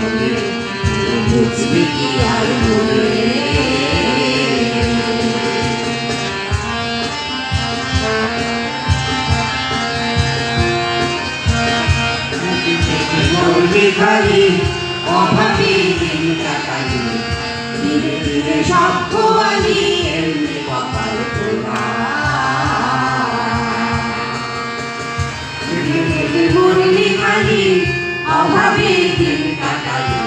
মনে বুঝবি কি আর মনে খালি অভাবী দিন কাটালি ধীরে ধীরে সব খোয়ালি এমনি কপাল তোলা ধীরে ধীরে মরলি খালি অভাবী দিন কাটালি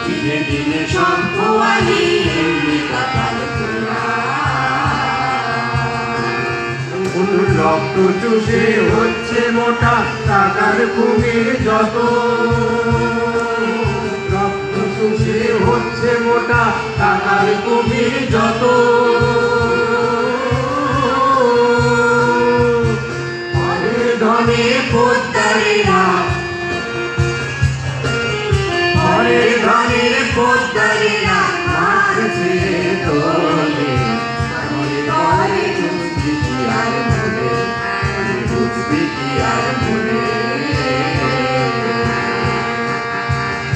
ধীরে ধীরে সব খোয়ালি এমনি কপাল তোলা রক্ত চুষে হচ্ছে মোটা টাকার কুমির যত রক্ত চুষে হচ্ছে মোটা টাকার কুমির যত ধনে পোদ্দারেরা ঘরের ধনের পোদ্দারেরা মারছে তোলে ঘরে বুঝবি কি আর মনে বুঝবি কি আর মনে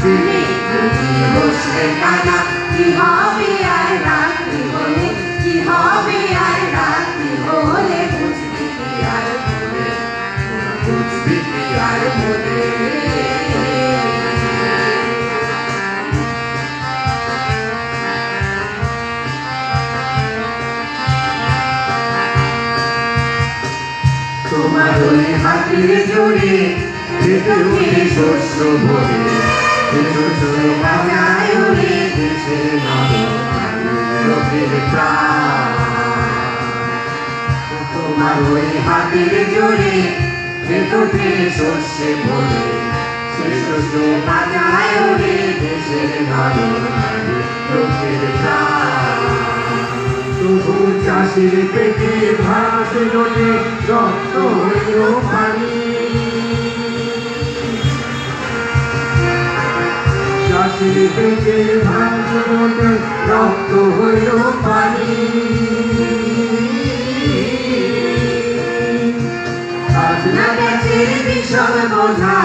দিনে যদি বসলে কানা কি হবে আর রাত্রি হলে কি হবে আর রাত্রি হলে বুঝবি কি আর মনে বুঝবি কি আর মনে তোমার ওই হাতের জোরে খেতে উঠে শস্য ভরে শস্য বাজায় উড়ে দেশের লোকের প্রাণ তোমার ওই হাতের জোরে খেতে উঠে শস্যে ভরে শস্য বাজায় উড়ে দেশের লোকের প্রাণ তবু চাষির পেটে ভাত জোটে রক্ত হইল পানি চাষির পেটে ভাত জোটে রক্ত হইল পানি খাজনা ট্যাক্সের বিষম বোঝা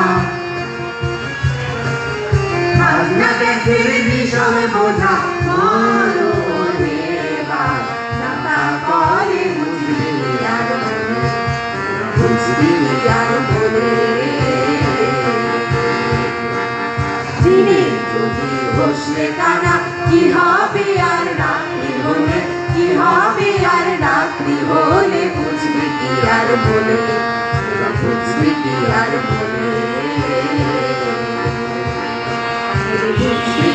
খাজনা ট্যাক্সের বিষম বোঝা দিনে যদি বসলে কানা কি হবে আর রাত্রি হলে কি হবে আর রাত্রি হলে বুঝবি কি আর বলে বুঝবি কি আর বলে বুঝবি